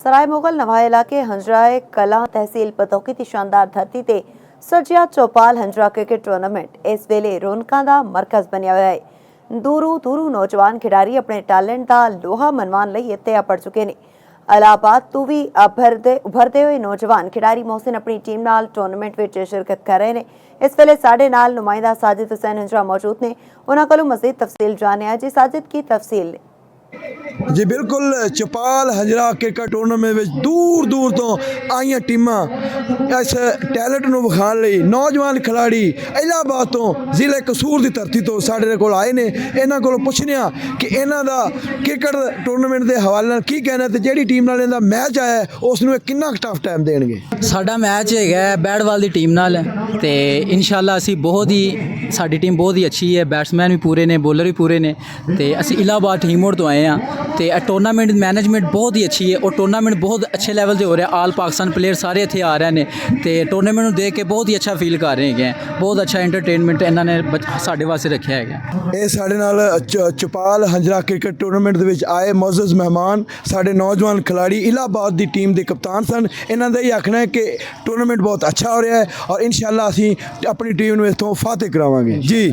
सराय मुगल नवा इलाके हंजराए कलां तहसील पतौकी की शानदार धरती ते सजिया चौपाल हंजरा क्रिकेट टूर्नामेंट इस वेले रौनकां दा मरकज बनिया होया है। दूरों नौजवान खिडारी अपने टैलेंट दा लोहा मनवान लई इत्थे आ पड़ चुके ने। इलाहाबाद तो भी उभरते हुए नौजवान खिडारी मोहसिन अपनी टीम नाल टूर्नामेंट विच शिरकत कर रहे हैं। इस वेले साडे नाल नुमाइंदा साजिद हुसैन हंजरा मौजूद ने। उन्हां कोलों मज़ीद तफसील जानिया जी। साजिद की तफसील ने जी बिल्कुल चौपाल हंजरा क्रिकेट टूर्नामेंट में दूर दूर तो आईया टीमां इस टैलेंट नूं विखाण लई नौजवान खिलाड़ी इलाहाबाद तो जिले कसूर की धरती तो साडे कोल आए ने। इन्हां कोलों पुछने आ कि इन्हां दा क्रिकेट टूर्नामेंट के हवाले नाल की कहना ते जिहड़ी टीम नाल इन्हां मैच आया उस नूं किन्ना टफ टाइम देणगे। साडा मैच है बैटवाल की टीम नाल ते इंशाअल्लाह असी बहुत ही साडी टीम बहुत ही अच्छी है। बैट्समैन भी पूरे ने, बॉलर भी पूरे ने ते असी इलाहाबाद टीम मोड़ तो आए हैं ते टूर्नामेंट मैनेजमेंट बहुत ही अच्छी है और टूर्नामेंट बहुत अच्छे लेवल से हो रहा है। आल पाकिस्तान प्लेयर सारे इत्थे आ रहे हैं ते टूर्नामेंट नूं देख के बहुत ही अच्छा फील कर रहे हैं। बहुत अच्छा एंटरटेनमेंट इन्होंने साडे वास्ते रखा है। ये साडे नाल चौपाल हंजरा क्रिकेट टूर्नामेंट दे विच आए मोअज़्ज़ज़ मेहमान साडे नौजवान खिलाड़ी इलाहाबाद की टीम के कप्तान सन। इन्हां दा ही आखना है कि टूर्नामेंट बहुत अच्छा हो रहा है और इंशाअल्लाह असीं अपनी टीम नूं इत्थों फातेह करावांगे जी।